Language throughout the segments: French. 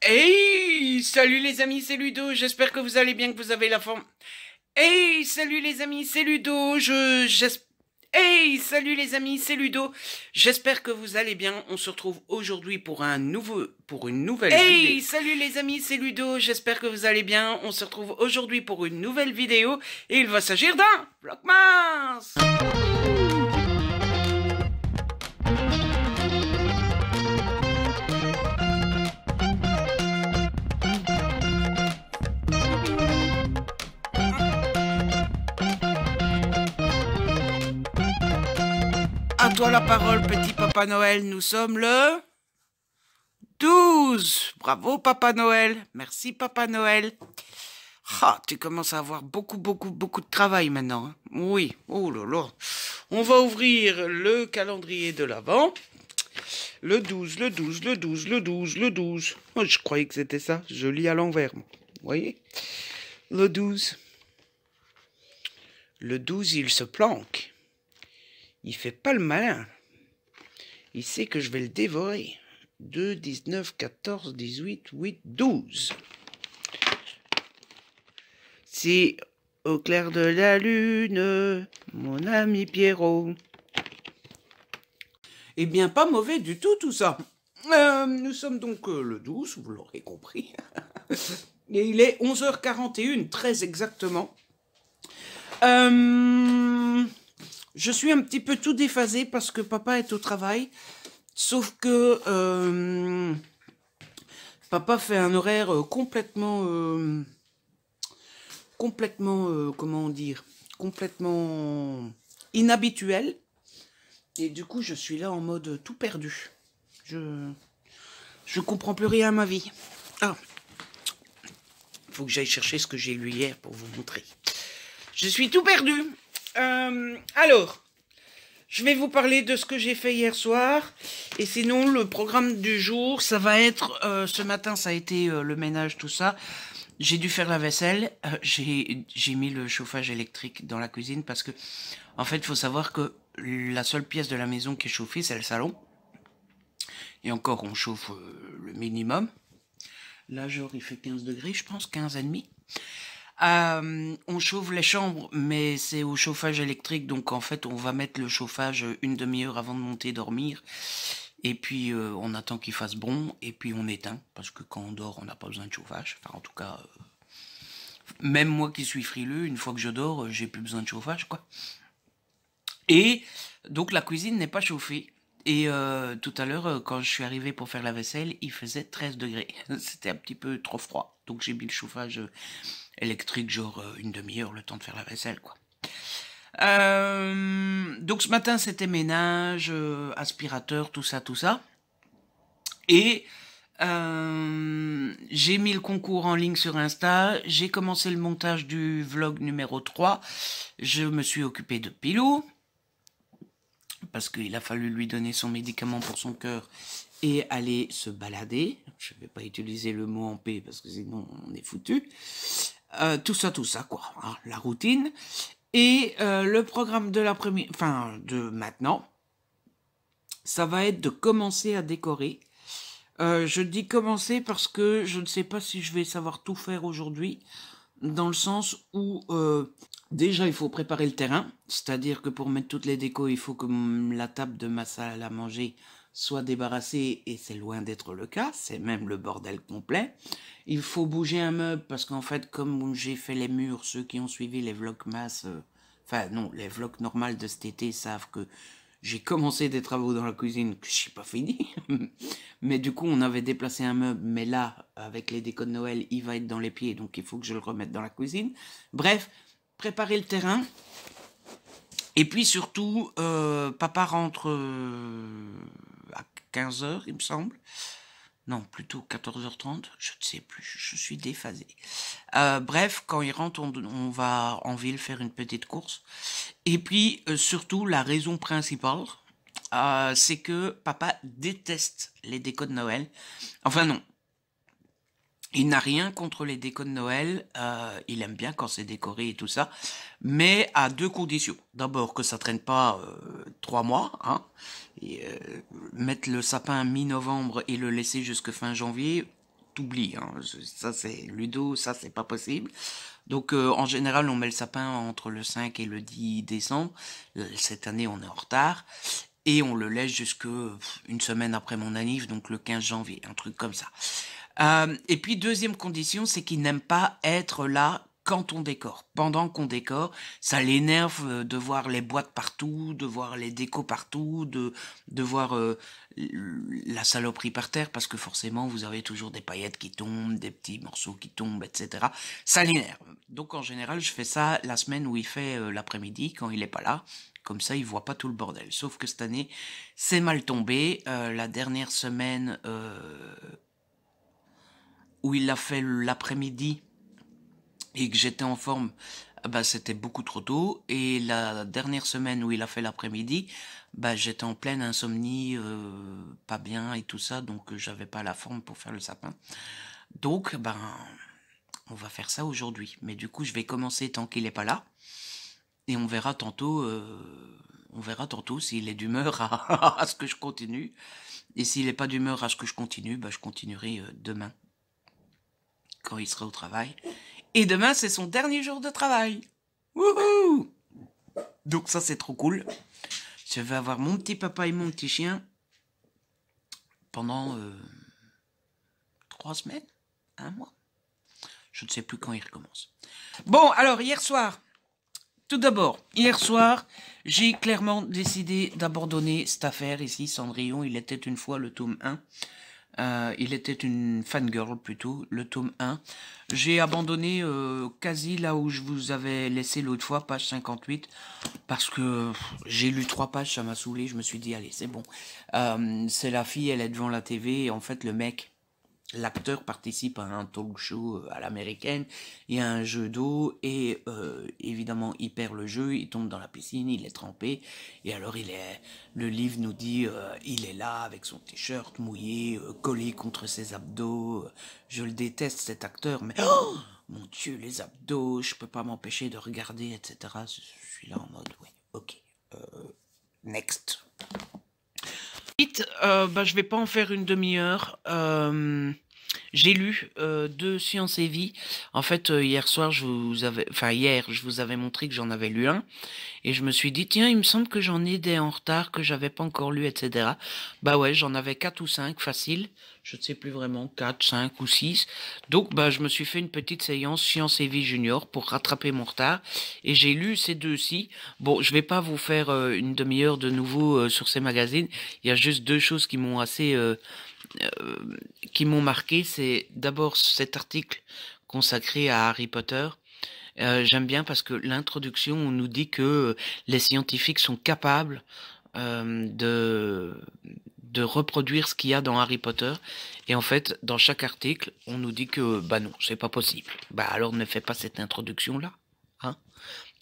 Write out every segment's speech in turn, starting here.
Hey, salut les amis, c'est Ludo, j'espère que vous allez bien, que vous avez la forme. Hey, salut les amis, c'est Ludo, Hey, salut les amis, c'est Ludo, j'espère que vous allez bien, on se retrouve aujourd'hui pour une nouvelle vidéo. Hey, salut les amis, c'est Ludo, j'espère que vous allez bien, on se retrouve aujourd'hui pour une nouvelle vidéo, et il va s'agir d'un Vlogmas. À toi la parole, petit Papa Noël. Nous sommes le 12. Bravo, Papa Noël. Merci, Papa Noël. Ah, tu commences à avoir beaucoup de travail maintenant. Hein. Oui, oh là là. On va ouvrir le calendrier de l'Avent. Le 12, le 12, le 12, le 12, le 12. Oh, je croyais que c'était ça. Je lis à l'envers, moi. Vous voyez? Le 12. Le 12, il se planque. Il fait pas le malin. Il sait que je vais le dévorer. 2, 19, 14, 18, 8, 12. C'est au clair de la lune, mon ami Pierrot. Eh bien, pas mauvais du tout ça. Nous sommes donc le 12, vous l'aurez compris. Et il est 11h41, très exactement. Je suis un petit peu tout déphasé parce que papa est au travail. Sauf que papa fait un horaire complètement, comment dire, complètement inhabituel. Et du coup, je suis là en mode tout perdu. Je comprends plus rien à ma vie. Ah, faut que j'aille chercher ce que j'ai lu hier pour vous montrer. Je suis tout perdu. Alors, je vais vous parler de ce que j'ai fait hier soir. Et sinon, le programme du jour, ça va être... ce matin, ça a été le ménage, tout ça. J'ai dû faire la vaisselle. J'ai mis le chauffage électrique dans la cuisine parce que, en fait, il faut savoir que la seule pièce de la maison qui est chauffée, c'est le salon. Et encore, on chauffe le minimum. Là, genre, il fait 15 degrés, je pense, 15 et demi. On chauffe les chambres, mais c'est au chauffage électrique, donc en fait on va mettre le chauffage une demi-heure avant de monter dormir, et puis on attend qu'il fasse bon, et puis on éteint, parce que quand on dort on n'a pas besoin de chauffage, enfin en tout cas, même moi qui suis frileux, une fois que je dors, j'ai plus besoin de chauffage, quoi. Et donc la cuisine n'est pas chauffée, et tout à l'heure, quand je suis arrivé pour faire la vaisselle, il faisait 13 degrés, c'était un petit peu trop froid, donc j'ai mis le chauffage électrique, genre une demi-heure, le temps de faire la vaisselle, quoi. Donc ce matin, c'était ménage, aspirateur, tout ça, tout ça. Et j'ai mis le concours en ligne sur Insta, j'ai commencé le montage du vlog numéro 3, je me suis occupé de Pilou, parce qu'il a fallu lui donner son médicament pour son cœur et aller se balader. Je ne vais pas utiliser le mot en P parce que sinon on est foutu. Tout ça, quoi. Hein, la routine. Et le programme de l'après-midi, enfin de maintenant, ça va être de commencer à décorer. Je dis commencer parce que je ne sais pas si je vais savoir tout faire aujourd'hui, dans le sens où déjà il faut préparer le terrain, c'est-à-dire que pour mettre toutes les décos, il faut que la table de ma salle à manger soit débarrassée, et c'est loin d'être le cas, c'est même le bordel complet. Il faut bouger un meuble parce qu'en fait, comme j'ai fait les murs, ceux qui ont suivi les vlogmas, enfin non, les vlogs normales de cet été savent que j'ai commencé des travaux dans la cuisine que je n'ai pas fini. Mais du coup, on avait déplacé un meuble, mais là, avec les décos de Noël, il va être dans les pieds, donc il faut que je le remette dans la cuisine. Bref, préparer le terrain. Et puis surtout, papa rentre à 15h, il me semble. Non, plutôt 14h30, je ne sais plus, je suis déphasé. Bref, quand il rentre, on va en ville faire une petite course. Et puis, surtout, la raison principale, c'est que papa déteste les décos de Noël. Enfin non, il n'a rien contre les décos de Noël, il aime bien quand c'est décoré et tout ça, mais à deux conditions. D'abord que ça traîne pas 3 mois, hein, et, mettre le sapin mi-novembre et le laisser jusque fin janvier, t'oublies. Hein. Ça, c'est Ludo, ça, c'est pas possible. Donc, en général, on met le sapin entre le 5 et le 10 décembre. Cette année, on est en retard. Et on le laisse jusque une semaine après mon anniv, donc le 15 janvier, un truc comme ça. Et puis, deuxième condition, c'est qu'il n'aime pas être là quand on décore. Pendant qu'on décore, ça l'énerve de voir les boîtes partout, de voir les décos partout, de voir la saloperie par terre, parce que forcément, vous avez toujours des paillettes qui tombent, des petits morceaux qui tombent, etc. Ça l'énerve. Donc, en général, je fais ça la semaine où il fait l'après-midi, quand il n'est pas là. Comme ça, il voit pas tout le bordel. Sauf que cette année, c'est mal tombé. La dernière semaine où il l'a fait l'après-midi et que j'étais en forme, bah, c'était beaucoup trop tôt. Et la dernière semaine où il a fait l'après-midi, bah, j'étais en pleine insomnie, pas bien et tout ça, donc j'avais pas la forme pour faire le sapin. Donc, ben, on va faire ça aujourd'hui. Mais du coup, je vais commencer tant qu'il est pas là. Et on verra tantôt s'il est d'humeur à ce que je continue. Et s'il n'est pas d'humeur à ce que je continue, bah, je continuerai demain, quand il sera au travail. Et demain, c'est son dernier jour de travail. Wouhou! Donc ça, c'est trop cool. Je vais avoir mon petit papa et mon petit chien pendant 3 semaines, un mois. Je ne sais plus quand il recommence. Bon, alors, hier soir, tout d'abord, hier soir, j'ai clairement décidé d'abandonner cette affaire ici, Cendrillon. Il était une fois le tome 1. Il était une fangirl plutôt, le tome 1. J'ai abandonné quasi là où je vous avais laissé l'autre fois, page 58, parce que j'ai lu 3 pages, ça m'a saoulé, je me suis dit, allez, c'est bon. C'est la fille, elle est devant la TV, et en fait, le mec, l'acteur participe à un talk show à l'américaine, il y a un jeu d'eau, et évidemment, il perd le jeu, il tombe dans la piscine, il est trempé, et alors le livre nous dit, il est là avec son t-shirt mouillé, collé contre ses abdos, je le déteste cet acteur, mais oh, mon Dieu, les abdos, je peux pas m'empêcher de regarder, etc. Je suis là en mode, oui, ok, next. Vite, bah, je vais pas en faire une demi-heure. J'ai lu 2 Science et Vie. En fait, hier, je vous avais montré que j'en avais lu un. Et je me suis dit, tiens, il me semble que j'en ai des en retard, que j'avais pas encore lu, etc. Bah ouais, j'en avais 4 ou 5, facile. Je ne sais plus vraiment, 4, 5 ou 6. Donc, bah, je me suis fait une petite séance Science et Vie Junior pour rattraper mon retard. Et j'ai lu ces 2-ci. Bon, je vais pas vous faire une demi-heure de nouveau sur ces magazines. Il y a juste 2 choses qui m'ont qui m'ont marqué. C'est d'abord cet article consacré à Harry Potter. J'aime bien parce que l'introduction, on nous dit que les scientifiques sont capables de reproduire ce qu'il y a dans Harry Potter. Et en fait, dans chaque article, on nous dit que bah non, c'est pas possible. Bah alors ne fais pas cette introduction-là. Hein.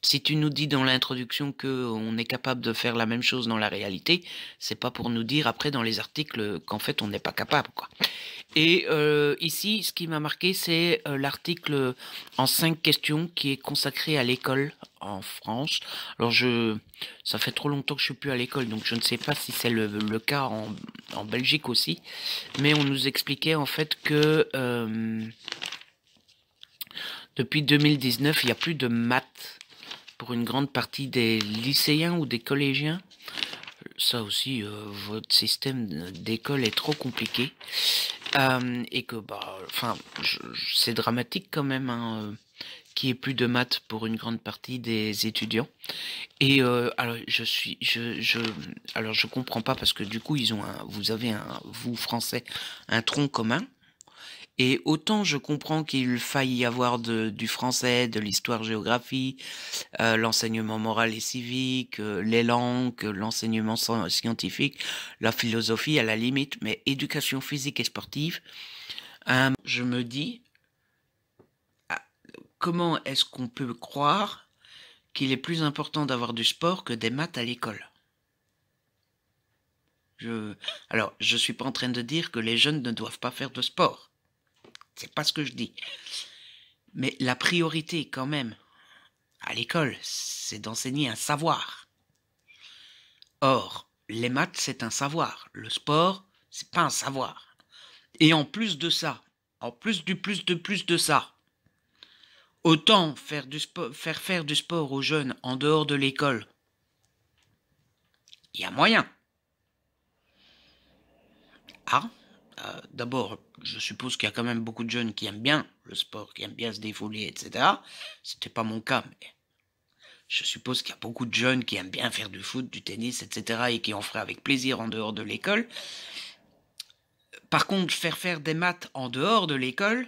Si tu nous dis dans l'introduction que on est capable de faire la même chose dans la réalité, c'est pas pour nous dire après dans les articles qu'en fait on n'est pas capable, quoi. Et ici, ce qui m'a marqué, c'est l'article en 5 questions qui est consacré à l'école en France. Alors ça fait trop longtemps que je suis plus à l'école, donc je ne sais pas si c'est le cas en Belgique aussi. Mais on nous expliquait en fait que depuis 2019, il n'y a plus de maths pour une grande partie des lycéens ou des collégiens. Ça aussi, votre système d'école est trop compliqué. Et que, bah, enfin, c'est dramatique quand même, hein, qu'il n'y ait plus de maths pour une grande partie des étudiants. Et alors, alors je comprends pas parce que du coup, vous avez vous français, un tronc commun. Et autant je comprends qu'il faille y avoir du français, de l'histoire-géographie, l'enseignement moral et civique, les langues, l'enseignement scientifique, la philosophie à la limite, mais éducation physique et sportive, je me dis, comment est-ce qu'on peut croire qu'il est plus important d'avoir du sport que des maths à l'école? Alors, je suis pas en train de dire que les jeunes ne doivent pas faire de sport. C'est pas ce que je dis. Mais la priorité, quand même, à l'école, c'est d'enseigner un savoir. Or, les maths, c'est un savoir. Le sport, c'est pas un savoir. Et en plus de ça, En plus de ça, autant faire faire du sport aux jeunes en dehors de l'école, il y a moyen. Ah, d'abord, je suppose qu'il y a quand même beaucoup de jeunes qui aiment bien le sport, qui aiment bien se défouler, etc. C'était pas mon cas, mais je suppose qu'il y a beaucoup de jeunes qui aiment bien faire du foot, du tennis, etc. et qui en feraient avec plaisir en dehors de l'école. Par contre, faire des maths en dehors de l'école,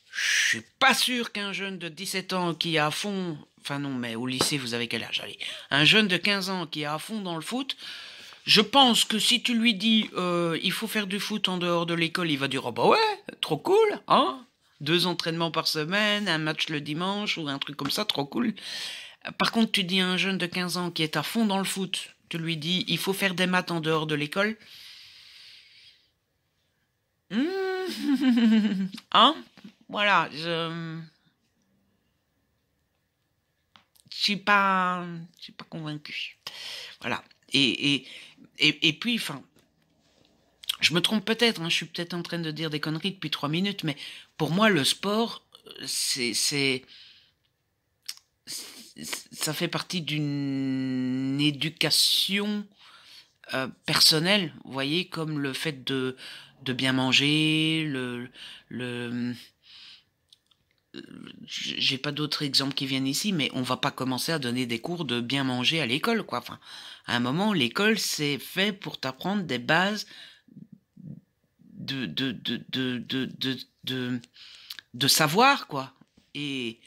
je suis pas sûr qu'un jeune de 17 ans qui est à fond, enfin non, mais au lycée, vous avez quel âge? Allez, un jeune de 15 ans qui est à fond dans le foot, je pense que si tu lui dis il faut faire du foot en dehors de l'école, il va dire oh bah ouais, trop cool, hein? 2 entraînements par semaine, un match le dimanche ou un truc comme ça, trop cool. Par contre, tu dis à un jeune de 15 ans qui est à fond dans le foot, tu lui dis il faut faire des maths en dehors de l'école. Hein? Voilà, je je suis pas convaincu. Voilà. Et puis, enfin, je me trompe peut-être, hein, je suis peut-être en train de dire des conneries depuis 3 minutes, mais pour moi, le sport, ça fait partie d'une éducation personnelle, vous voyez, comme le fait de bien manger, le, j'ai pas d'autres exemples qui viennent ici, mais on va pas commencer à donner des cours de bien manger à l'école, quoi. Enfin, à un moment, l'école, c'est fait pour t'apprendre des bases de, de, de, de, de, de, de, de savoir, quoi. Et,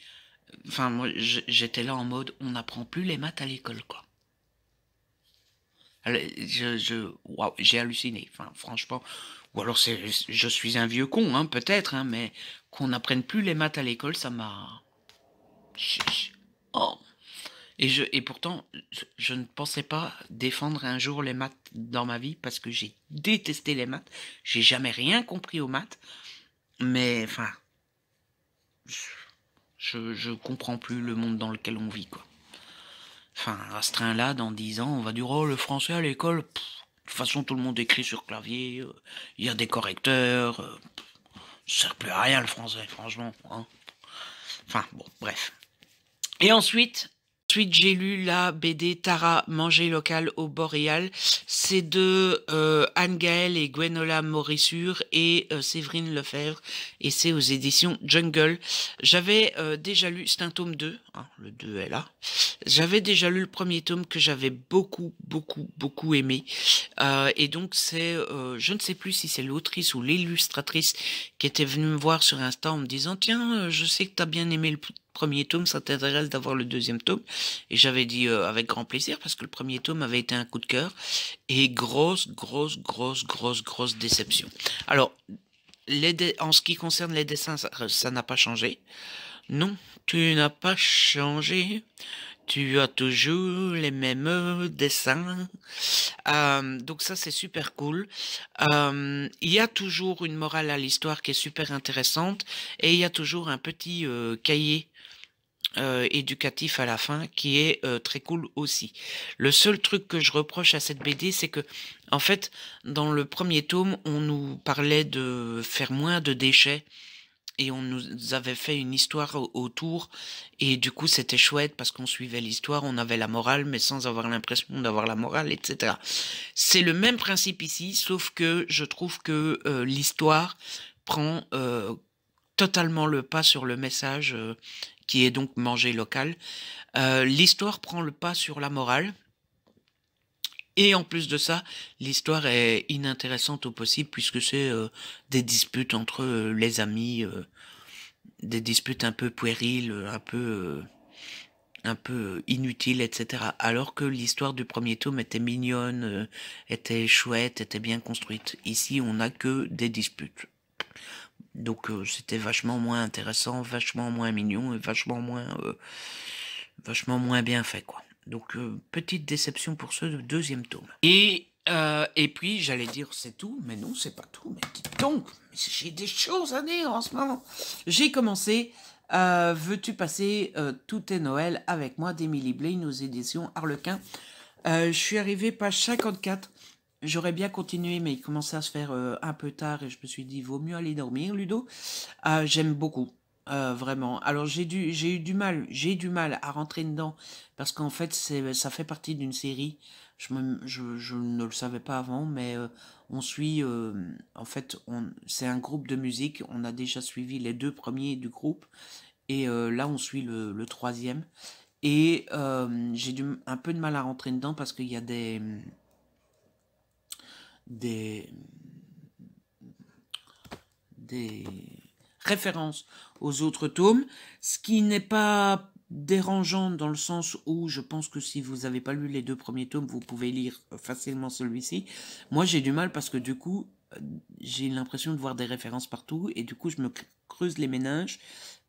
enfin, moi, j'étais là en mode, on n'apprend plus les maths à l'école, quoi. Alors, waouh, j'ai halluciné, enfin, franchement. Ou alors, je suis un vieux con, hein, peut-être, hein, mais qu'on n'apprenne plus les maths à l'école, ça m'a... Oh. Et pourtant, je ne pensais pas défendre un jour les maths dans ma vie parce que j'ai détesté les maths. J'ai jamais rien compris aux maths. Mais, enfin, je comprends plus le monde dans lequel on vit, quoi. Enfin, à ce train-là, dans 10 ans, on va dire, oh, le français à l'école, de toute façon, tout le monde écrit sur clavier, il y a des correcteurs, ça sert plus à rien le français, franchement, hein. Enfin, bon, bref. Et ensuite, j'ai lu la BD Tara, manger local au Boréal. C'est de Anne-Gaëlle et Gwenola Morissure et Séverine Lefebvre. Et c'est aux éditions Jungle. J'avais déjà lu, c'est un tome 2, hein, le 2 est là. J'avais déjà lu le premier tome que j'avais beaucoup aimé. Et donc c'est, je ne sais plus si c'est l'autrice ou l'illustratrice qui était venue me voir sur Insta en me disant « Tiens, je sais que t'as bien aimé le premier tome, ça t'intéresse d'avoir le deuxième tome ?» Et j'avais dit avec grand plaisir parce que le premier tome avait été un coup de cœur. Et grosse déception. Alors, en ce qui concerne les dessins, ça n'a pas changé. Non, tu n'as pas changé. Tu as toujours les mêmes dessins. Donc ça, c'est super cool. Il y a toujours une morale à l'histoire qui est super intéressante. Et il y a toujours un petit cahier éducatif à la fin qui est très cool aussi. Le seul truc que je reproche à cette BD, c'est que, en fait, dans le premier tome, on nous parlait de faire moins de déchets. Et on nous avait fait une histoire autour, et du coup c'était chouette parce qu'on suivait l'histoire, on avait la morale, mais sans avoir l'impression d'avoir la morale, etc. C'est le même principe ici, sauf que je trouve que l'histoire prend totalement le pas sur le message qui est donc manger local. L'histoire prend le pas sur la morale. Et en plus de ça, l'histoire est inintéressante au possible puisque c'est des disputes entre les amis, des disputes un peu puériles, un peu inutiles, etc. Alors que l'histoire du premier tome était mignonne, était chouette, était bien construite. Ici, on n'a que des disputes. Donc c'était vachement moins intéressant, vachement moins mignon et vachement moins bien fait, quoi. Donc, petite déception pour ce deuxième tome. Et puis, j'allais dire c'est tout, mais non, c'est pas tout. Mais dites donc, j'ai des choses à dire en ce moment. J'ai commencé Veux-tu passer tout est Noël avec moi d'Emily Blaine aux éditions Harlequin. Je suis arrivée page 54. J'aurais bien continué, mais il commençait à se faire un peu tard et je me suis dit, vaut mieux aller dormir, Ludo. J'aime beaucoup, vraiment. Alors j'ai du mal à rentrer dedans parce qu'en fait, ça fait partie d'une série. Je ne le savais pas avant, mais on suit, en fait, c'est un groupe de musique. On a déjà suivi les 2 premiers du groupe et là, on suit le troisième. Et j'ai un peu de mal à rentrer dedans parce qu'il y a des, des références aux autres tomes, ce qui n'est pas dérangeant dans le sens où je pense que si vous n'avez pas lu les 2 premiers tomes, vous pouvez lire facilement celui-ci. Moi, j'ai du mal parce que du coup, j'ai l'impression de voir des références partout et du coup, je me creuse les méninges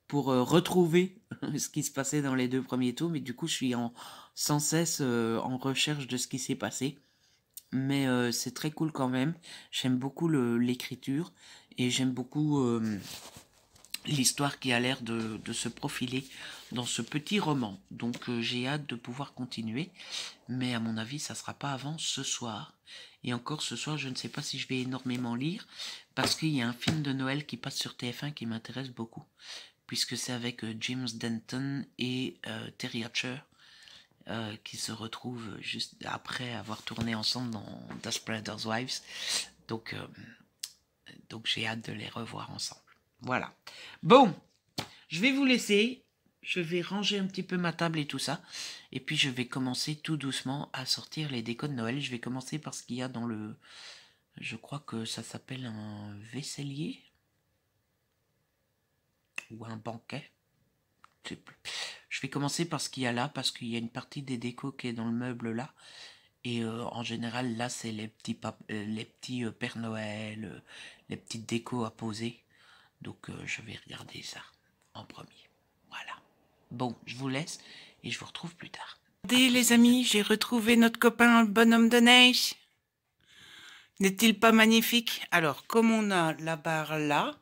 pour retrouver ce qui se passait dans les 2 premiers tomes et du coup, je suis sans cesse en recherche de ce qui s'est passé. Mais c'est très cool quand même. J'aime beaucoup l'écriture et j'aime beaucoup l'histoire qui a l'air de se profiler dans ce petit roman. Donc j'ai hâte de pouvoir continuer. Mais à mon avis, ça sera pas avant ce soir. Et encore ce soir, je ne sais pas si je vais énormément lire parce qu'il y a un film de Noël qui passe sur TF1 qui m'intéresse beaucoup. Puisque c'est avec James Denton et Terry Hatcher. Qui se retrouvent juste après avoir tourné ensemble dans Desperate Wives. Donc j'ai hâte de les revoir ensemble. Voilà. Bon, je vais vous laisser. Je vais ranger un petit peu ma table et tout ça. Et puis je vais commencer tout doucement à sortir les décos de Noël. Je vais commencer par ce qu'il y a dans le... Je crois que ça s'appelle un vaisselier. Ou un banquet. Je vais commencer par ce qu'il y a là, parce qu'il y a une partie des décos qui est dans le meuble là. Et en général, là, c'est les petits Père Noël, les petites décos à poser. Donc, je vais regarder ça en premier. Voilà. Bon, je vous laisse et je vous retrouve plus tard. Regardez les amis, j'ai retrouvé notre copain le bonhomme de neige. N'est-il pas magnifique? Alors, comme on a la barre là,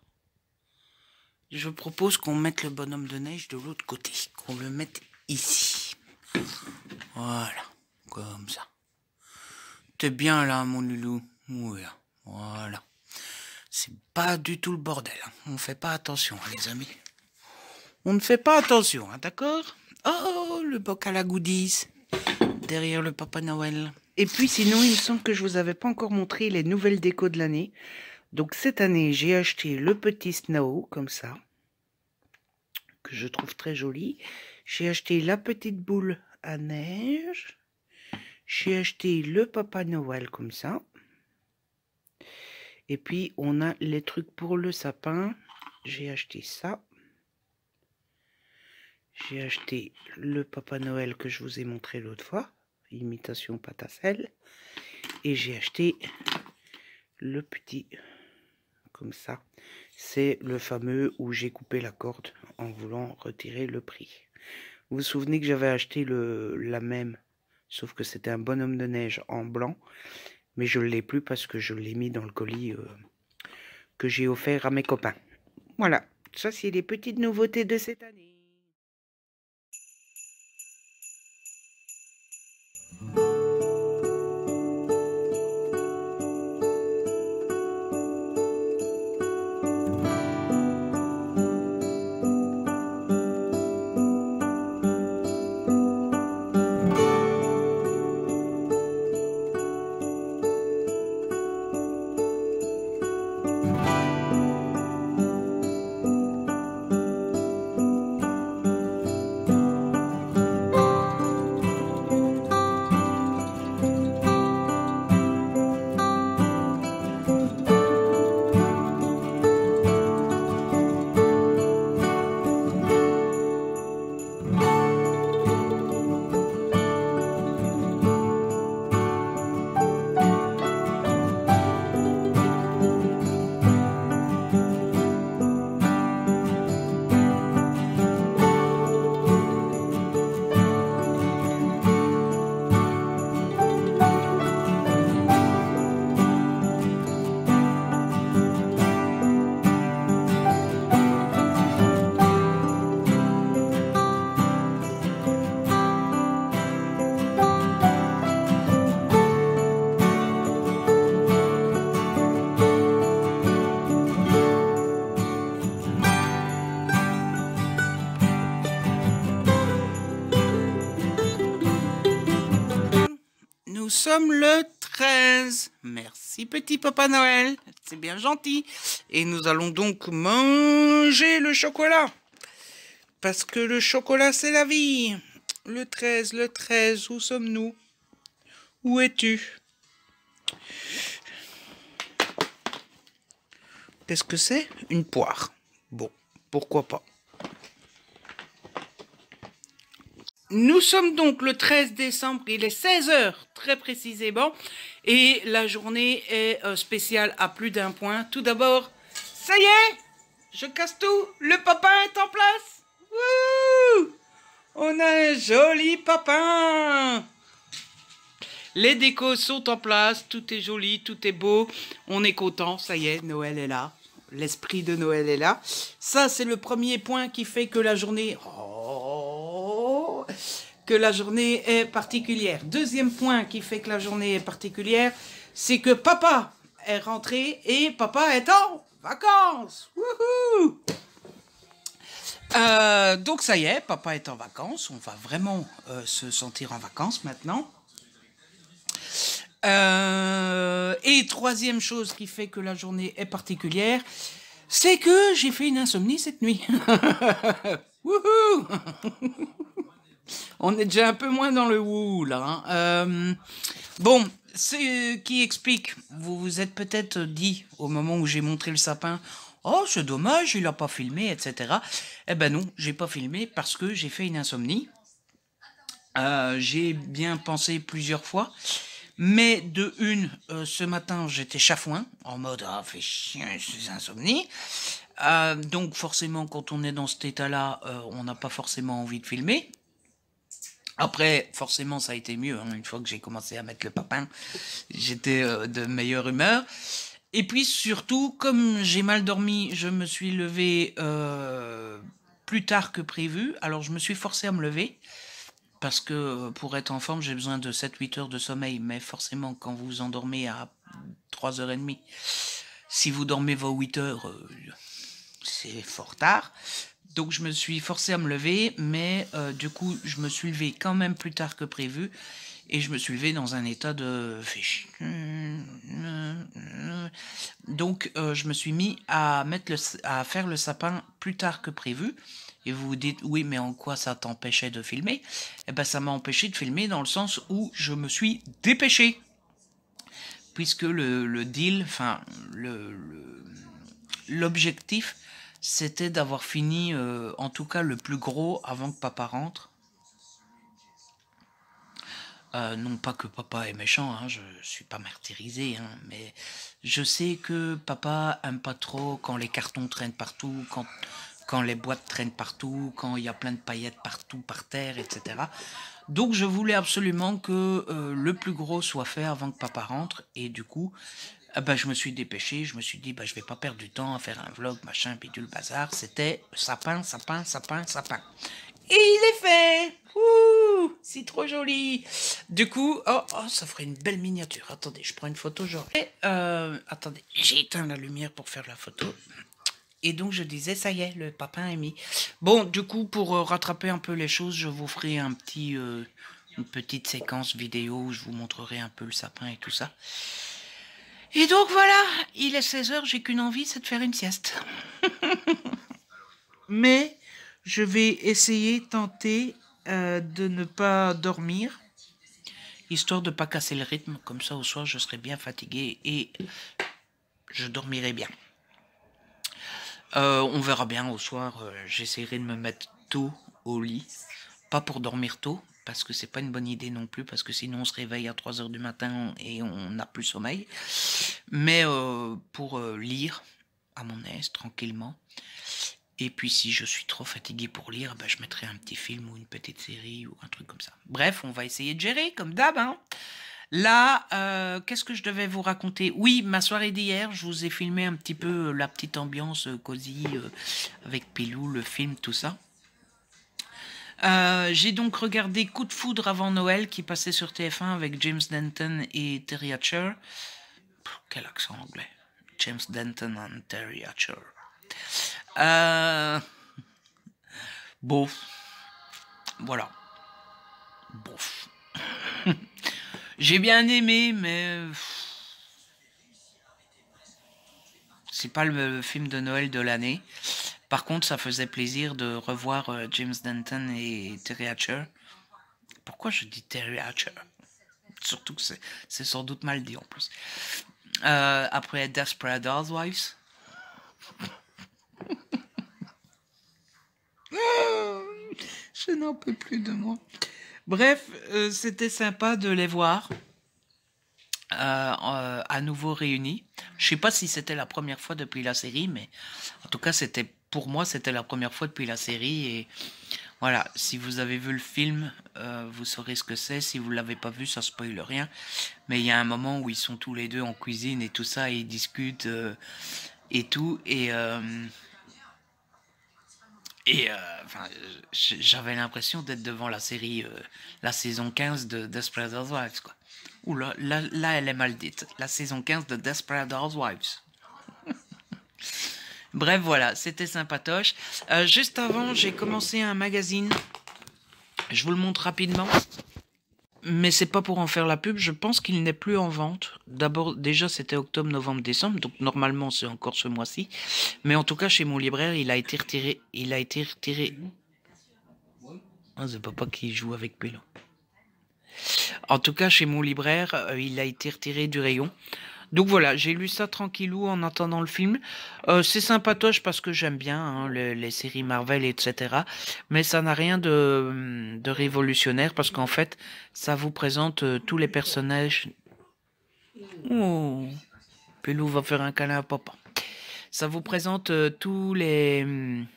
je propose qu'on mette le bonhomme de neige de l'autre côté, qu'on le mette ici. Voilà, comme ça. T'es bien là, mon loulou. Voilà, voilà. C'est pas du tout le bordel. Hein. On fait pas attention, hein, les amis. On ne fait pas attention, hein, d'accord? Oh, le bocal à goodies derrière le Papa Noël. Et puis sinon, il me semble que je vous avais pas encore montré les nouvelles décos de l'année. Donc cette année, j'ai acheté le petit Snow, comme ça, que je trouve très joli. J'ai acheté la petite boule à neige. J'ai acheté le Papa Noël, comme ça. Et puis, on a les trucs pour le sapin. J'ai acheté ça. J'ai acheté le Papa Noël que je vous ai montré l'autre fois. Imitation pâte à sel. Et j'ai acheté le petit, comme ça. C'est le fameux où j'ai coupé la corde en voulant retirer le prix. Vous vous souvenez que j'avais acheté la même, sauf que c'était un bonhomme de neige en blanc. Mais je ne l'ai plus parce que je l'ai mis dans le colis que j'ai offert à mes copains. Voilà, ça c'est les petites nouveautés de cette année. sommes le 13. Merci petit Papa Noël, c'est bien gentil. Et nous allons donc manger le chocolat. Parce que le chocolat c'est la vie. Le 13, où sommes-nous? Où es-tu? Qu'est-ce que c'est? Une poire. Bon, pourquoi pas. Nous sommes donc le 13 décembre, il est 16 h très précisément, et la journée est spéciale à plus d'un point. Tout d'abord, ça y est, je casse tout, le papin est en place. Wouh! On a un joli papin. Les décos sont en place, tout est joli, tout est beau, on est content, ça y est, Noël est là. L'esprit de Noël est là. Ça, c'est le premier point qui fait que la journée... que la journée est particulière. Deuxième point qui fait que la journée est particulière, c'est que papa est rentré et papa est en vacances. Wouhou! Donc ça y est, papa est en vacances. On va vraiment se sentir en vacances maintenant. Et troisième chose qui fait que la journée est particulière, c'est que j'ai fait une insomnie cette nuit. Wouhou! On est déjà un peu moins dans le wouh là. Bon, ce qui explique, vous vous êtes peut-être dit au moment où j'ai montré le sapin, oh c'est dommage, il a pas filmé, etc. Eh ben non, j'ai pas filmé parce que j'ai fait une insomnie. J'ai bien pensé plusieurs fois. Mais de une, ce matin, j'étais chafouin, en mode « Ah, fais chier, ces insomnies ». Donc forcément, quand on est dans cet état-là, on n'a pas forcément envie de filmer. Après, forcément, ça a été mieux. Hein. Une fois que j'ai commencé à mettre le papin, j'étais de meilleure humeur. Et puis surtout, comme j'ai mal dormi, je me suis levé plus tard que prévu. Alors je me suis forcé à me lever. Parce que pour être en forme, j'ai besoin de 7-8 heures de sommeil. Mais forcément, quand vous vous endormez à 3h30, si vous dormez vos 8 heures, c'est fort tard. Donc je me suis forcé à me lever, mais du coup, je me suis levé quand même plus tard que prévu. Et je me suis levé dans un état de... Donc je me suis mis à faire le sapin plus tard que prévu. Et vous vous dites, oui, mais en quoi ça t'empêchait de filmer? Eh ben, ça m'a empêché de filmer dans le sens où je me suis dépêché. Puisque le deal, enfin, l'objectif, c'était d'avoir fini, en tout cas, le plus gros avant que papa rentre. Non pas que papa est méchant, hein, je suis pas martyrisé, hein, mais je sais que papa aime pas trop quand les cartons traînent partout, quand les boîtes traînent partout, quand il y a plein de paillettes partout par terre, etc. Donc je voulais absolument que le plus gros soit fait avant que papa rentre, et du coup, ben, je me suis dépêché, je me suis dit, ben, je vais pas perdre du temps à faire un vlog, machin, bidule, bazar, c'était sapin, sapin, sapin, sapin. Et il est fait! Ouh, c'est trop joli! Du coup, oh, ça ferait une belle miniature. Attendez, je prends une photo, genre. Et, attendez, j'ai éteint la lumière pour faire la photo. Et donc, je disais, ça y est, le papin est mis. Bon, du coup, pour rattraper un peu les choses, je vous ferai une petite séquence vidéo où je vous montrerai un peu le sapin et tout ça. Et donc, voilà, il est 16 h, j'ai qu'une envie, c'est de faire une sieste. Mais je vais essayer, tenter de ne pas dormir, histoire de ne pas casser le rythme. Comme ça, au soir, je serai bien fatigué et je dormirai bien. On verra bien au soir. J'essaierai de me mettre tôt au lit. Pas pour dormir tôt, parce que c'est pas une bonne idée non plus, parce que sinon on se réveille à 3 h du matin et on n'a plus sommeil. Mais pour lire à mon aise, tranquillement. Et puis si je suis trop fatigué pour lire, ben, je mettrai un petit film ou une petite série ou un truc comme ça. Bref, on va essayer de gérer, comme d'hab. Hein. Là, qu'est-ce que je devais vous raconter? Oui, ma soirée d'hier, je vous ai filmé un petit peu la petite ambiance cosy avec Pilou, le film, tout ça. J'ai donc regardé Coup de foudre avant Noël qui passait sur TF1 avec James Denton et Terry Hatcher. Quel accent anglais. James Denton et Terry Hatcher. Bon, voilà. Bof. J'ai bien aimé, mais c'est pas le film de Noël de l'année. Par contre, ça faisait plaisir de revoir James Denton et Terry Hatcher. Pourquoi je dis Terry Hatcher? Surtout que c'est sans doute mal dit en plus. Après Desperate Housewives. Je n'en peux plus de moi. Bref, c'était sympa de les voir à nouveau réunis. Je sais pas si c'était la première fois depuis la série, mais en tout cas, pour moi, c'était la première fois depuis la série. Et voilà, si vous avez vu le film, vous saurez ce que c'est. Si vous l'avez pas vu, ça spoile rien. Mais il y a un moment où ils sont tous les deux en cuisine et tout ça, et ils discutent et tout. Enfin, j'avais l'impression d'être devant la série, la saison 15 de Desperate Housewives, quoi. Ouh là, elle est mal dite. La saison 15 de Desperate Housewives. Bref, voilà, c'était sympatoche. Juste avant, j'ai commencé un magazine. Je vous le montre rapidement. Mais c'est pas pour en faire la pub, je pense qu'il n'est plus en vente. D'abord, déjà c'était octobre, novembre, décembre, donc normalement c'est encore ce mois-ci. Mais en tout cas, chez mon libraire, il a été retiré. Ah, c'est papa qui joue avec Pélo. En tout cas, chez mon libraire, il a été retiré du rayon. Donc voilà, j'ai lu ça tranquillou en attendant le film. C'est sympatoche parce que j'aime bien hein, les séries Marvel, etc. Mais ça n'a rien de révolutionnaire parce qu'en fait, ça vous présente tous les personnages. Oh, Pelou va faire un câlin à papa. Ça vous présente tous les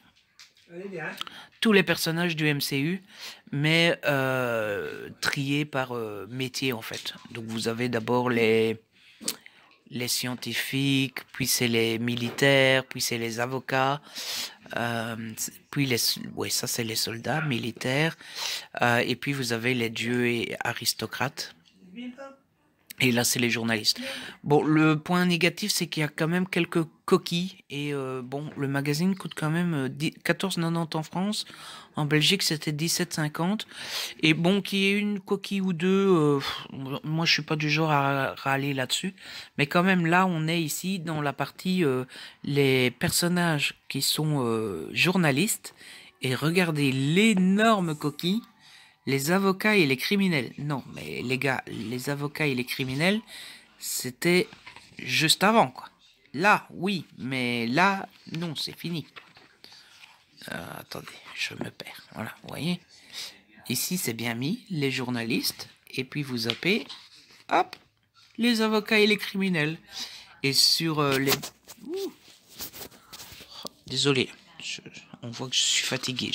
personnages du MCU, mais triés par métier en fait. Donc vous avez d'abord les scientifiques, puis c'est les militaires, puis c'est les avocats, puis ouais, ça c'est les soldats militaires, et puis vous avez les dieux et aristocrates. Et là, c'est les journalistes. Bon, le point négatif, c'est qu'il y a quand même quelques coquilles. Et bon, le magazine coûte quand même 14,90 en France. En Belgique, c'était 17,50. Et bon, qu'il y ait une coquille ou deux, moi, je suis pas du genre à râler là-dessus. Mais quand même, là, on est ici dans la partie les personnages qui sont journalistes. Et regardez l'énorme coquille. Les avocats et les criminels. Non, mais les gars, les avocats et les criminels, c'était juste avant, quoi. Là, oui, mais là, non, c'est fini. Attendez, je me perds. Voilà, vous voyez. Ici, c'est bien mis, les journalistes, et puis vous zappez, hop, les avocats et les criminels. Et sur les... Ouh. Désolé, on voit que je suis fatigué.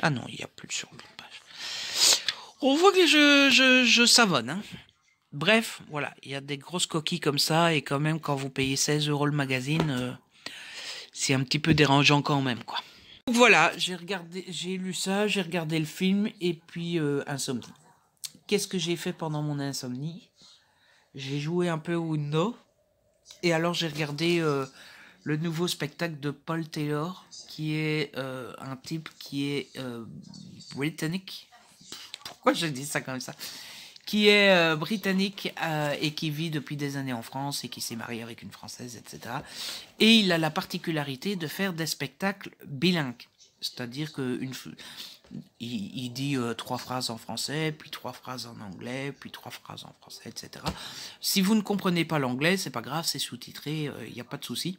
Ah non, il n'y a plus sur l'autre page. On voit que je savonne. Hein. Bref, voilà, il y a des grosses coquilles comme ça, et quand même, quand vous payez 16 € le magazine, c'est un petit peu dérangeant quand même, quoi. Donc voilà, j'ai lu ça, j'ai regardé le film, et puis insomnie. Qu'est-ce que j'ai fait pendant mon insomnie? J'ai joué un peu au Uno, et alors j'ai regardé le nouveau spectacle de Paul Taylor, qui est un type qui est britannique. Pourquoi je dis ça comme ça? Qui est britannique et qui vit depuis des années en France et qui s'est marié avec une Française, etc. Et il a la particularité de faire des spectacles bilingues. C'est-à-dire qu'il dit 3 phrases en français, puis 3 phrases en anglais, puis 3 phrases en français, etc. Si vous ne comprenez pas l'anglais, c'est pas grave, c'est sous-titré, il n'y a pas de souci.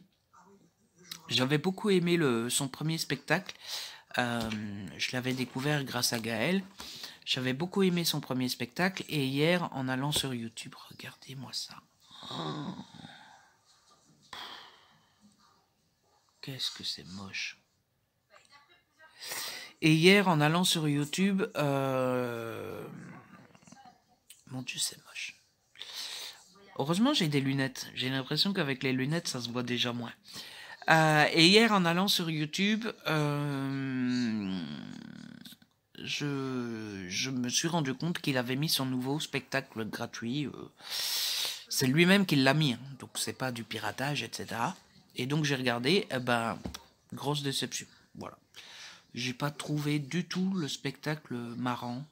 J'avais beaucoup aimé son premier spectacle. Je l'avais découvert grâce à Gaël. J'avais beaucoup aimé son premier spectacle. Et hier, en allant sur YouTube, regardez-moi ça. Oh. Qu'est-ce que c'est moche. Et hier, en allant sur YouTube... Mon Dieu, c'est moche. Heureusement, j'ai des lunettes. J'ai l'impression qu'avec les lunettes, ça se voit déjà moins. Et hier, en allant sur YouTube, je me suis rendu compte qu'il avait mis son nouveau spectacle gratuit. C'est lui-même qui l'a mis, hein, donc c'est pas du piratage, etc. Et donc j'ai regardé, grosse déception. Voilà. J'ai pas trouvé du tout le spectacle marrant.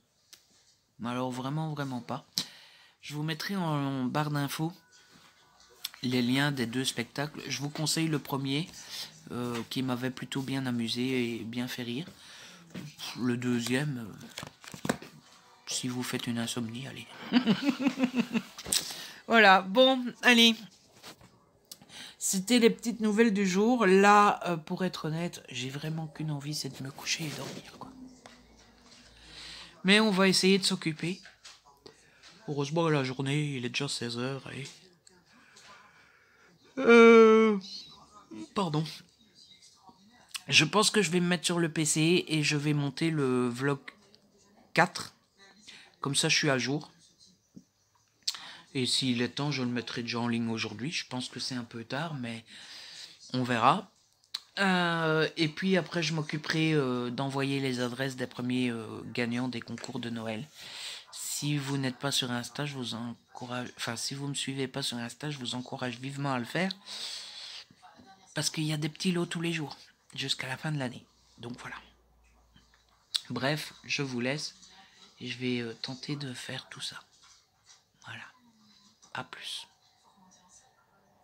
Alors vraiment, vraiment pas. Je vous mettrai en barre d'infos les liens des 2 spectacles. Je vous conseille le premier, qui m'avait plutôt bien amusé et bien fait rire. Le deuxième, si vous faites une insomnie, allez. Voilà, bon, allez. C'était les petites nouvelles du jour. Là, pour être honnête, j'ai vraiment qu'une envie, c'est de me coucher et dormir, quoi. Mais on va essayer de s'occuper. Heureusement, la journée, il est déjà 16 h. Pardon. Je pense que je vais me mettre sur le PC et je vais monter le vlog 4. Comme ça, je suis à jour. Et s'il est temps, je le mettrai déjà en ligne aujourd'hui. Je pense que c'est un peu tard, mais on verra. Et puis après, je m'occuperai d'envoyer les adresses des premiers gagnants des concours de Noël. Si vous n'êtes pas sur Insta, je vous encourage... Enfin, si vous ne me suivez pas sur Insta, je vous encourage vivement à le faire. Parce qu'il y a des petits lots tous les jours, jusqu'à la fin de l'année. Donc voilà. Bref, je vous laisse. Et je vais tenter de faire tout ça. Voilà. À plus.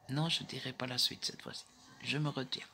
Non, je dirai pas la suite cette fois-ci. Je me retire.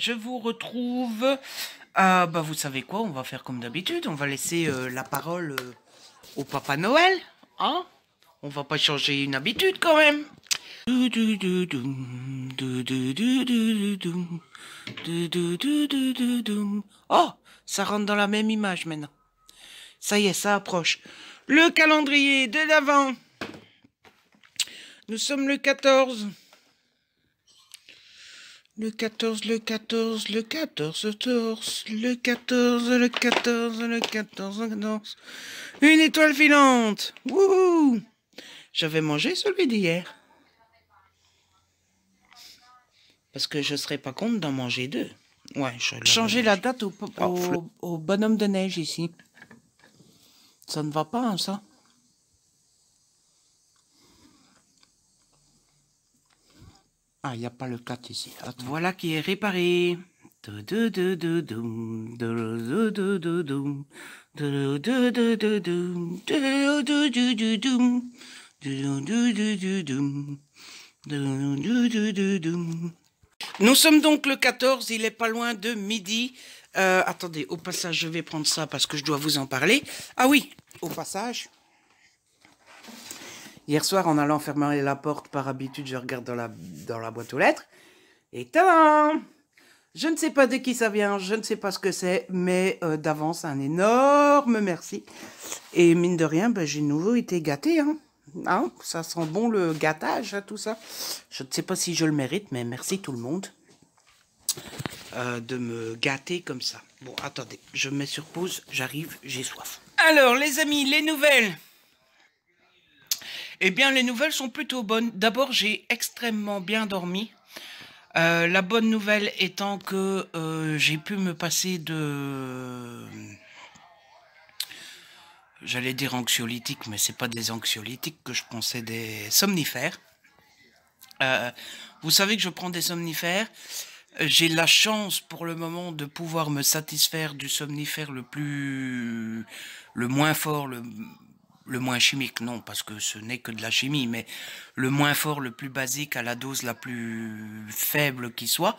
Je vous retrouve. Vous savez quoi, on va faire comme d'habitude. On va laisser la parole au Papa Noël. Hein? On va pas changer une habitude quand même. Oh, ça rentre dans la même image maintenant. Ça y est, ça approche. Le calendrier de l'Avent. Nous sommes le 14. Le 14, le 14, le 14, le 14, le 14, le 14, le 14, le 14. Une étoile filante. Wouhou! J'avais mangé celui d'hier. Parce que je ne serais pas contre d'en manger 2. Ouais, changer la date au bonhomme de neige ici. Ça ne va pas, hein, ça? Ah, il n'y a pas le 4 ici. Attends. Voilà qui est réparé. Nous sommes donc le 14, il est pas loin de midi. Attendez, au passage, je vais prendre ça parce que je dois vous en parler. Ah oui, au passage, Hier soir, en allant fermer la porte, par habitude, je regarde dans la boîte aux lettres. Et tadam! Je ne sais pas de qui ça vient, je ne sais pas ce que c'est, mais d'avance, un énorme merci. Et mine de rien, ben, j'ai de nouveau été gâtée. Hein, ça sent bon le gâtage, hein, tout ça. Je ne sais pas si je le mérite, mais merci tout le monde de me gâter comme ça. Bon, attendez, je me mets sur pause, j'arrive, j'ai soif. Alors, les amis, les nouvelles. Eh bien, les nouvelles sont plutôt bonnes. D'abord, j'ai extrêmement bien dormi. La bonne nouvelle étant que j'ai pu me passer de... J'allais dire anxiolytiques, mais c'est pas des anxiolytiques que je prends, c'est des somnifères. Vous savez que je prends des somnifères. J'ai la chance pour le moment de pouvoir me satisfaire du somnifère le moins fort, le moins chimique, non, parce que ce n'est que de la chimie, mais le moins fort, le plus basique, à la dose la plus faible qui soit.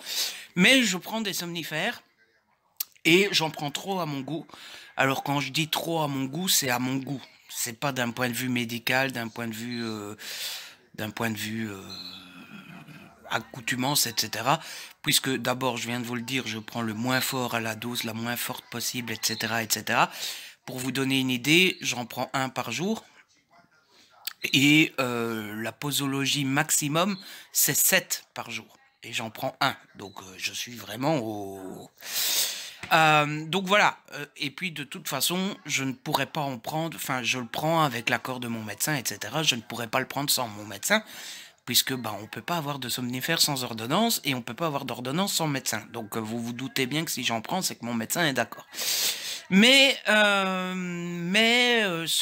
Mais je prends des somnifères et j'en prends trop à mon goût. Alors quand je dis trop à mon goût, c'est à mon goût. C'est pas d'un point de vue médical, d'un point de vue accoutumance, etc. Puisque d'abord, je viens de vous le dire, je prends le moins fort à la dose la moins forte possible, etc., etc. Pour vous donner une idée, j'en prends un par jour. Et la posologie maximum, c'est 7 par jour. Et j'en prends un. Donc je suis vraiment au... donc voilà. Et puis de toute façon, je ne pourrais pas en prendre... Enfin, je le prends avec l'accord de mon médecin, etc. Je ne pourrais pas le prendre sans mon médecin. Puisque on ne peut pas avoir de somnifères sans ordonnance et on ne peut pas avoir d'ordonnance sans médecin. Donc vous vous doutez bien que si j'en prends, c'est que mon médecin est d'accord. Mais ce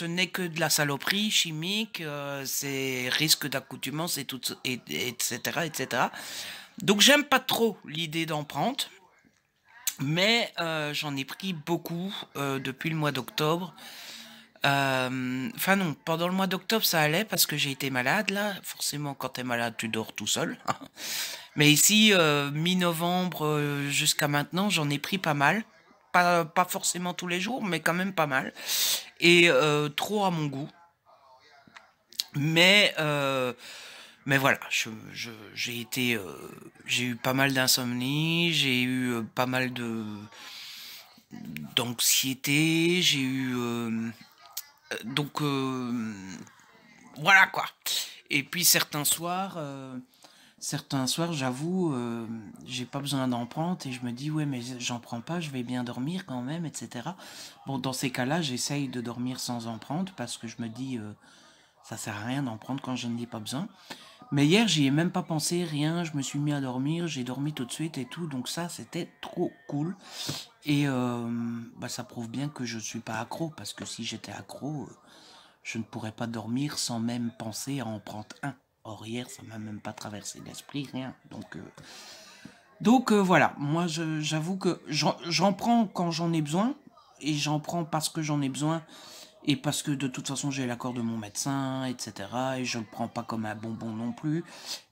n'est que de la saloperie chimique, c'est risque d'accoutumance et tout, etc., etc. Donc j'aime pas trop l'idée d'en prendre, mais j'en ai pris beaucoup depuis le mois d'octobre. Enfin non, pendant le mois d'octobre ça allait parce que j'ai été malade là. Forcément quand t'es malade tu dors tout seul. Mais ici mi-novembre jusqu'à maintenant j'en ai pris pas mal. Pas forcément tous les jours mais quand même pas mal. Et trop à mon goût. Mais voilà, j'ai eu pas mal d'insomnie, j'ai eu pas mal d'anxiété, j'ai eu donc voilà quoi. Et puis certains soirs, j'avoue, j'ai pas besoin d'en prendre et je me dis ouais mais j'en prends pas, je vais bien dormir quand même, etc. Bon dans ces cas-là, j'essaye de dormir sans en prendre parce que je me dis ça sert à rien d'en prendre quand je n'en ai pas besoin. Mais hier, j'y ai même pas pensé, rien, je me suis mis à dormir, j'ai dormi tout de suite et tout, donc ça, c'était trop cool. Et ça prouve bien que je suis pas accro, parce que si j'étais accro, je ne pourrais pas dormir sans même penser à en prendre un. Or, hier, ça m'a même pas traversé l'esprit, rien. Donc voilà, moi, j'avoue que j'en prends quand j'en ai besoin, et j'en prends parce que j'en ai besoin, et parce que de toute façon j'ai l'accord de mon médecin, etc. Et je le prends pas comme un bonbon non plus.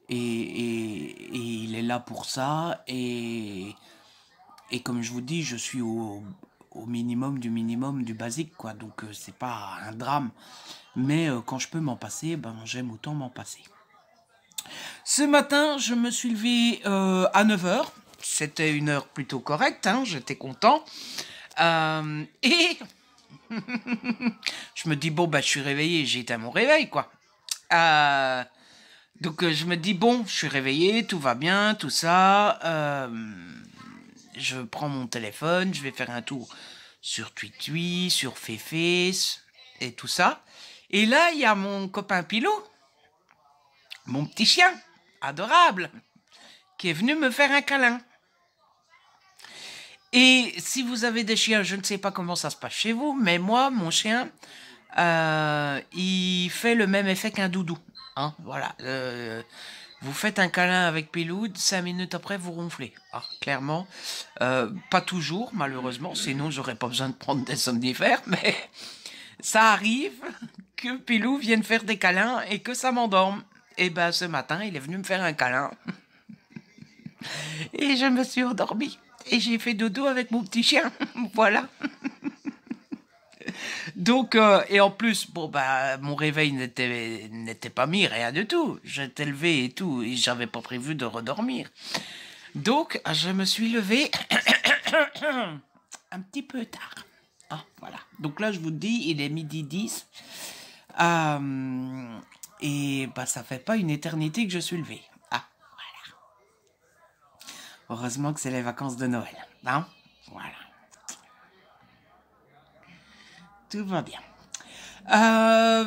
Et il est là pour ça. Et comme je vous dis, je suis au minimum du basique, quoi. Donc c'est pas un drame. Mais quand je peux m'en passer, j'aime autant m'en passer. Ce matin, je me suis levé à 9h. C'était une heure plutôt correcte, hein, j'étais content. Et je me dis, bon, je suis réveillé, j'ai éteint mon réveil, quoi. Donc, je me dis, bon, je suis réveillé, tout va bien, tout ça. Je prends mon téléphone, je vais faire un tour sur TweetTweet, sur Féfé, et tout ça. Et là, il y a mon copain Pilou, mon petit chien, adorable, qui est venu me faire un câlin. Et si vous avez des chiens, je ne sais pas comment ça se passe chez vous, mais moi, mon chien, il fait le même effet qu'un doudou. Hein, voilà. Vous faites un câlin avec Pilou, 5 minutes après, vous ronflez. Ah, clairement, pas toujours, malheureusement, sinon j'aurais pas besoin de prendre des somnifères, mais ça arrive que Pilou vienne faire des câlins et que ça m'endorme. Et ce matin, il est venu me faire un câlin. Et je me suis endormie. Et j'ai fait dodo avec mon petit chien. Voilà. Donc, et en plus, bon, bah, mon réveil n'était pas mis, rien du tout. J'étais levé et tout, et j'avais pas prévu de redormir. Donc, je me suis levé un petit peu tard. Ah, voilà. Donc là, je vous dis, il est midi 10. Et bah, ça fait pas une éternité que je suis levé. Ah, voilà. Heureusement que c'est les vacances de Noël. Hein? Voilà. Tout va bien.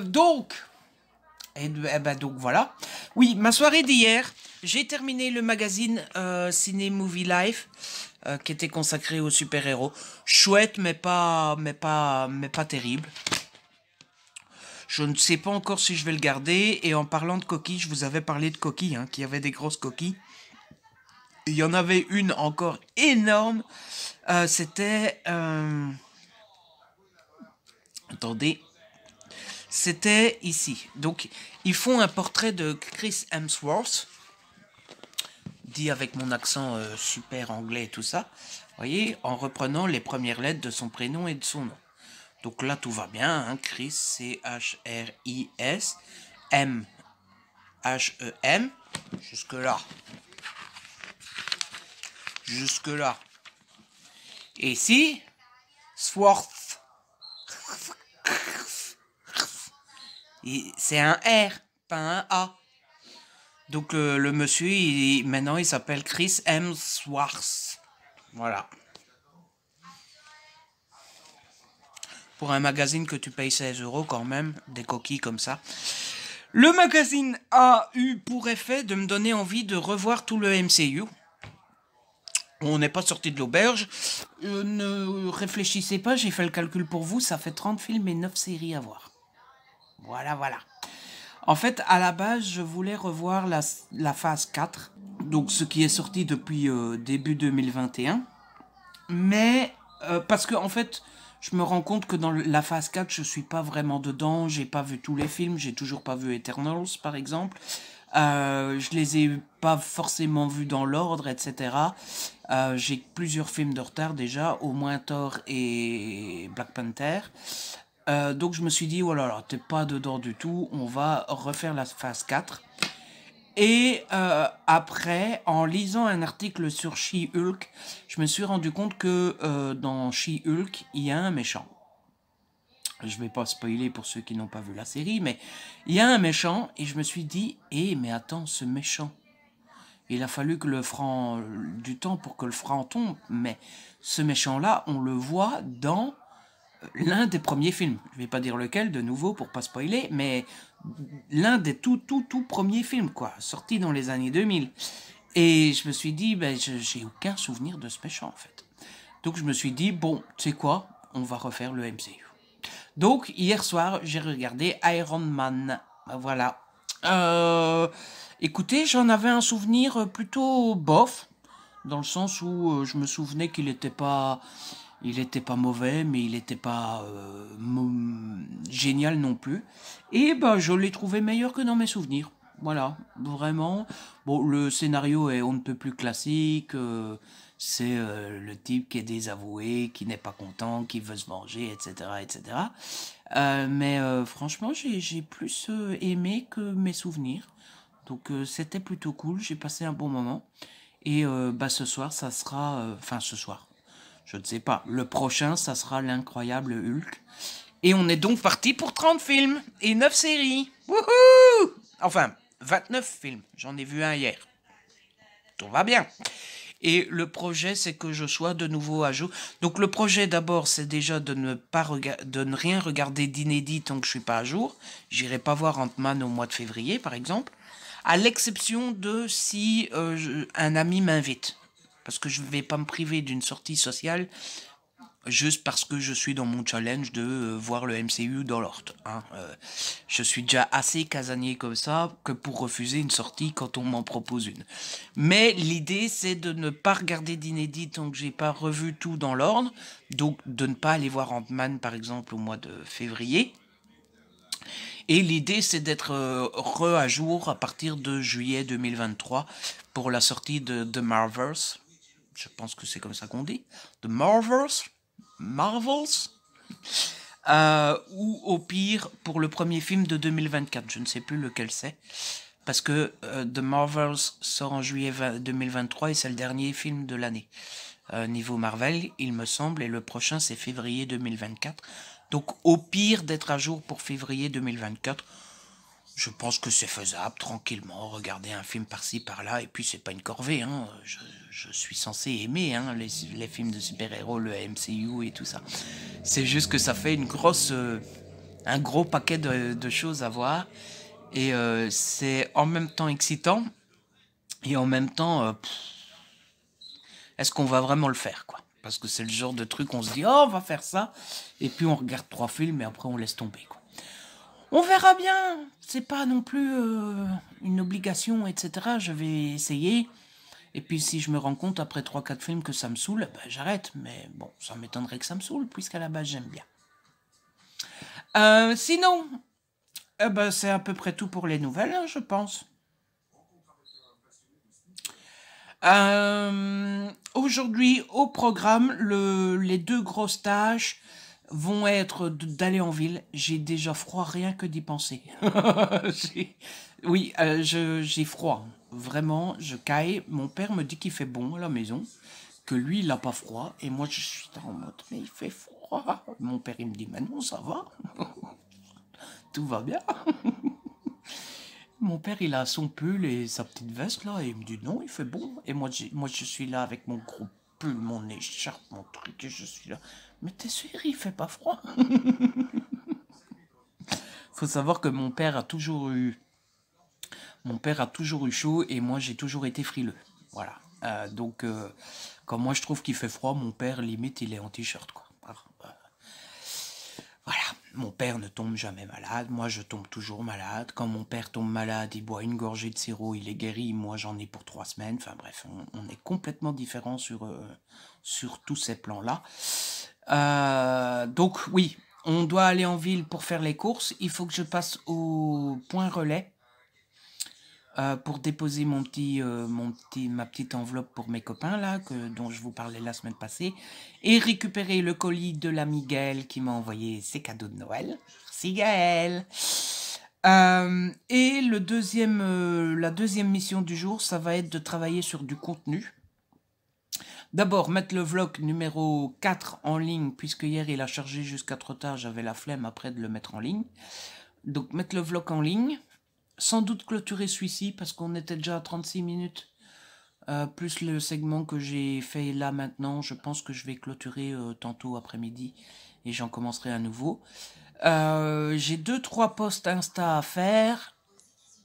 Donc, donc voilà. Oui, ma soirée d'hier, j'ai terminé le magazine Ciné Movie Life qui était consacré aux super-héros. Chouette, mais pas terrible. Je ne sais pas encore si je vais le garder. Et en parlant de coquilles, je vous avais parlé de coquilles, hein, qui avaient des grosses coquilles. Il y en avait une encore énorme. C'était... Attendez. C'était ici. Donc, ils font un portrait de Chris Hemsworth. Dit avec mon accent super anglais et tout ça. Vous voyez, en reprenant les premières lettres de son prénom et de son nom. Donc là, tout va bien. Hein, Chris, C-H-R-I-S, M-H-E-M. Jusque-là. Jusque-là. Et ici, Swarth. C'est un R, pas un A. Donc le monsieur, maintenant, il s'appelle Chris Hemsworth. Voilà. Pour un magazine que tu payes 16 € quand même, des coquilles comme ça. Le magazine a eu pour effet de me donner envie de revoir tout le MCU. On n'est pas sorti de l'auberge. Ne réfléchissez pas, j'ai fait le calcul pour vous. Ça fait 30 films et 9 séries à voir. Voilà, voilà. En fait, à la base, je voulais revoir la phase 4. Donc, ce qui est sorti depuis début 2021. Mais, parce que, en fait, je me rends compte que dans la phase 4, je suis pas vraiment dedans. J'ai pas vu tous les films. J'ai toujours pas vu Eternals, par exemple. Je les ai pas forcément vus dans l'ordre, etc. J'ai plusieurs films de retard déjà, au moins Thor et Black Panther. Donc je me suis dit, oh là là, t'es pas dedans du tout, on va refaire la phase 4. Et après, en lisant un article sur She-Hulk, je me suis rendu compte que dans She-Hulk, il y a un méchant. Je vais pas spoiler pour ceux qui n'ont pas vu la série, mais il y a un méchant, et je me suis dit, mais attends, ce méchant, il a fallu que du temps pour que le franc tombe, mais ce méchant-là, on le voit dans l'un des premiers films. Je vais pas dire lequel, de nouveau, pour pas spoiler, mais l'un des tout premiers films, quoi, sorti dans les années 2000. Et je me suis dit, j'ai aucun souvenir de ce méchant, en fait. Donc je me suis dit, bon, tu sais quoi, on va refaire le MCU. Donc, hier soir, j'ai regardé Iron Man. Voilà. Écoutez, j'en avais un souvenir plutôt bof, dans le sens où je me souvenais qu'il n'était pas mauvais, mais il n'était pas génial non plus. Et je l'ai trouvé meilleur que dans mes souvenirs. Voilà, vraiment. Bon, le scénario est on ne peut plus classique. C'est le type qui est désavoué, qui n'est pas content, qui veut se venger, etc., etc. Mais franchement, j'ai plus aimé que mes souvenirs. Donc c'était plutôt cool, j'ai passé un bon moment. Et ce soir, ça sera... Enfin, ce soir, je ne sais pas. Le prochain, ça sera l'incroyable Hulk. Et on est donc parti pour 30 films et 9 séries. Wouhou! Enfin, 29 films. J'en ai vu un hier. Tout va bien. Et le projet, c'est que je sois de nouveau à jour. Donc le projet d'abord, c'est déjà de ne rien regarder d'inédit tant que je suis pas à jour. J'irai pas voir Ant-Man au mois de février, par exemple. À l'exception de si un ami m'invite. Parce que je ne vais pas me priver d'une sortie sociale juste parce que je suis dans mon challenge de voir le MCU dans l'ordre. Hein. Je suis déjà assez casanier comme ça que pour refuser une sortie quand on m'en propose une. Mais l'idée, c'est de ne pas regarder d'inédit tant que j'ai pas revu tout dans l'ordre. Donc de ne pas aller voir Ant-Man, par exemple, au mois de février. Et l'idée, c'est d'être à jour à partir de juillet 2023 pour la sortie de The Marvels. Je pense que c'est comme ça qu'on dit. The Marvels. ou au pire pour le premier film de 2024. Je ne sais plus lequel c'est. Parce que The Marvels sort en juillet 2023 et c'est le dernier film de l'année. Niveau Marvel, il me semble, et le prochain c'est février 2024. Donc au pire d'être à jour pour février 2024, je pense que c'est faisable, tranquillement, regarder un film par-ci, par-là, et puis c'est pas une corvée, hein. Je suis censé aimer hein, les films de super-héros, le MCU et tout ça. C'est juste que ça fait un gros paquet de choses à voir, et c'est en même temps excitant, et en même temps, est-ce qu'on va vraiment le faire, quoi? Parce que c'est le genre de truc, on se dit, oh, on va faire ça, et puis on regarde 3 films, et après on laisse tomber, quoi. On verra bien, c'est pas non plus une obligation, etc. Je vais essayer. Et puis si je me rends compte après 3-4 films que ça me saoule, ben, j'arrête. Mais bon, ça m'étonnerait que ça me saoule, puisqu'à la base j'aime bien. Sinon, ben, c'est à peu près tout pour les nouvelles, hein, je pense. Aujourd'hui, au programme, les 2 grosses tâches vont être d'aller en ville. J'ai déjà froid rien que d'y penser. Oui, j'ai froid. Vraiment, je caille. Mon père me dit qu'il fait bon à la maison, que lui, il n'a pas froid. Et moi, je suis en mode, mais il fait froid. Mon père, il me dit, mais non, ça va. Tout va bien. Mon père, il a son pull et sa petite veste, là, et il me dit, non, il fait bon. Et moi, je suis là avec mon gros pull, mon écharpe, mon truc, et je suis là. Mais t'es sûr, il fait pas froid? Faut savoir que mon père a toujours eu chaud et moi j'ai toujours été frileux. Voilà. Donc quand moi je trouve qu'il fait froid, mon père limite il est en t-shirt quoi. Voilà. Mon père ne tombe jamais malade, moi je tombe toujours malade. Quand mon père tombe malade, il boit une gorgée de sirop, il est guéri. Moi j'en ai pour 3 semaines. Enfin bref, on est complètement différents sur tous ces plans-là. Donc oui, on doit aller en ville pour faire les courses. Il faut que je passe au point relais pour déposer ma petite enveloppe pour mes copains là, dont je vous parlais la semaine passée, et récupérer le colis de l'ami Gaël qui m'a envoyé ses cadeaux de Noël. Merci Gaël. Et la deuxième mission du jour, ça va être de travailler sur du contenu. D'abord, mettre le vlog numéro 4 en ligne, puisque hier il a chargé jusqu'à trop tard, j'avais la flemme après de le mettre en ligne. Donc mettre le vlog en ligne, sans doute clôturer celui-ci, parce qu'on était déjà à 36 minutes, plus le segment que j'ai fait là maintenant, je pense que je vais clôturer tantôt après-midi, et j'en commencerai à nouveau. J'ai 2-3 posts Insta à faire.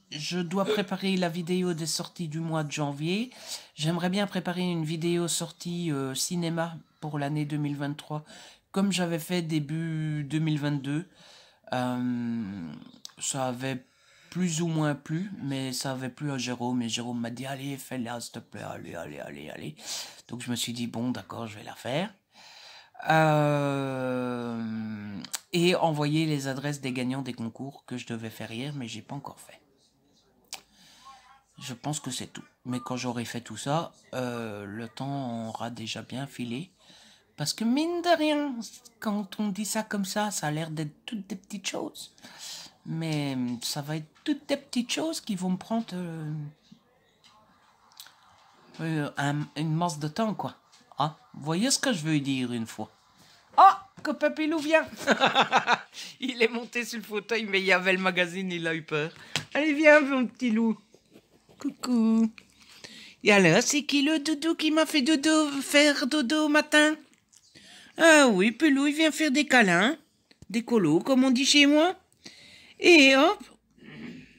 Je dois préparer la vidéo des sorties du mois de janvier. J'aimerais bien préparer une vidéo sortie cinéma pour l'année 2023, comme j'avais fait début 2022. Ça avait plus ou moins plu, mais ça avait plu à Jérôme. Et Jérôme m'a dit, allez, fais-la, s'il te plaît, allez. Donc je me suis dit, bon, d'accord, je vais la faire. Et envoyer les adresses des gagnants des concours que je devais faire hier, mais j'ai pas encore fait. Je pense que c'est tout. Mais quand j'aurai fait tout ça, le temps aura déjà bien filé. Parce que mine de rien, quand on dit ça comme ça a l'air d'être toutes des petites choses. Mais ça va être toutes des petites choses qui vont me prendre une masse de temps, quoi. Ah, vous voyez ce que je veux dire une fois? Ah, copain Pilou vient. Il est monté sur le fauteuil, mais il y avait le magazine, il a eu peur. Allez, viens, mon petit loup. Coucou. Et alors, c'est qui le doudou qui m'a fait faire dodo au matin? Ah oui, Pelou, il vient faire des câlins. Des colos, comme on dit chez moi. Et hop,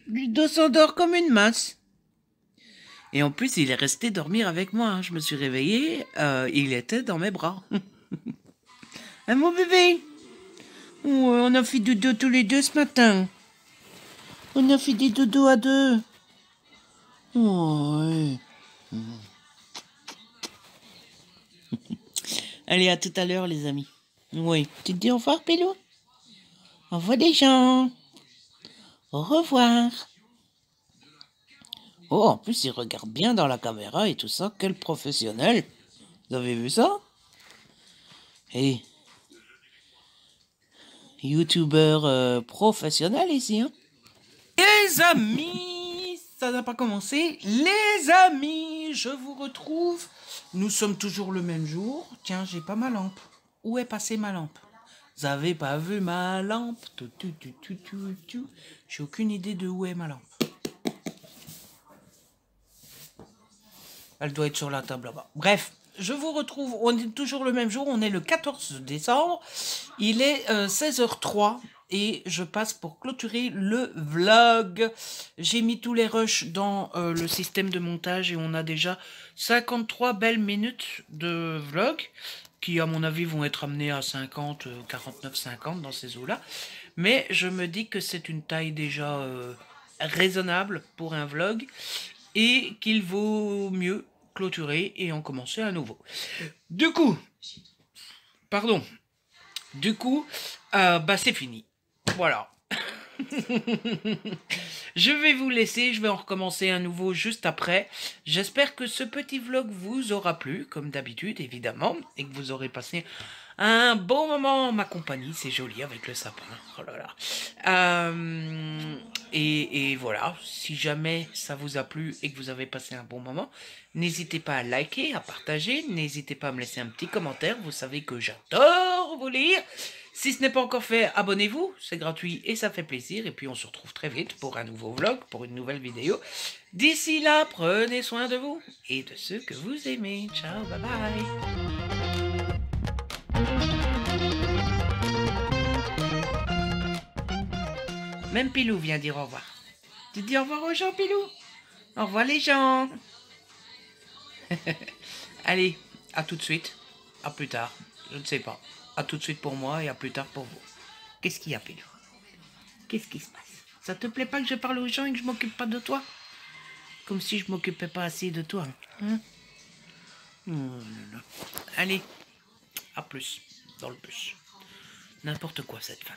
Ludo s'endort comme une masse. Et en plus, il est resté dormir avec moi. Je me suis réveillée, il était dans mes bras. Hein, mon bébé? Ouais, on a fait dodo tous les deux ce matin. On a fait des dodos à deux. Ouais. Allez, à tout à l'heure, les amis. Oui. Tu te dis au revoir, Pélo? Au revoir, les gens. Au revoir. Oh, en plus, il regarde bien dans la caméra et tout ça. Quel professionnel. Vous avez vu ça? Et youtubeur professionnel ici. Hein. Les amis, ça n'a pas commencé. Les amis, je vous retrouve. Nous sommes toujours le même jour. Tiens, j'ai pas ma lampe. Où est passée ma lampe? Vous avez pas vu ma lampe? J'ai aucune idée de où est ma lampe. Elle doit être sur la table là-bas. Bref, je vous retrouve. On est toujours le même jour. On est le 14 décembre. Il est 16h03 et je passe pour clôturer le vlog. J'ai mis tous les rushs dans le système de montage et on a déjà 53 belles minutes de vlog qui, à mon avis, vont être amenés à 50, 49, 50 dans ces eaux-là. Mais je me dis que c'est une taille déjà raisonnable pour un vlog et qu'il vaut mieux clôturer et en commencer à nouveau. Du coup, c'est fini. Voilà. Je vais vous laisser, je vais en recommencer un nouveau juste après. J'espère que ce petit vlog vous aura plu, comme d'habitude évidemment, et que vous aurez passé un bon moment en ma compagnie. C'est joli avec le sapin. Oh là là. Et voilà, si jamais ça vous a plu et que vous avez passé un bon moment, n'hésitez pas à liker, à partager, n'hésitez pas à me laisser un petit commentaire. Vous savez que j'adore vous lire. Si ce n'est pas encore fait, abonnez-vous, c'est gratuit et ça fait plaisir. Et puis on se retrouve très vite pour un nouveau vlog, pour une nouvelle vidéo. D'ici là, prenez soin de vous et de ceux que vous aimez. Ciao, bye bye. Même Pilou vient dire au revoir. Tu dis au revoir aux gens, Pilou? Au revoir les gens. Allez, à tout de suite. À plus tard. Je ne sais pas. À tout de suite pour moi et à plus tard pour vous. Qu'est-ce qu'il y a, Pilou? Qu'est-ce qui se passe? Ça te plaît pas que je parle aux gens et que je m'occupe pas de toi? Comme si je m'occupais pas assez de toi. Hein? Oh là là. Allez, à plus. Dans le bus. N'importe quoi cette femme.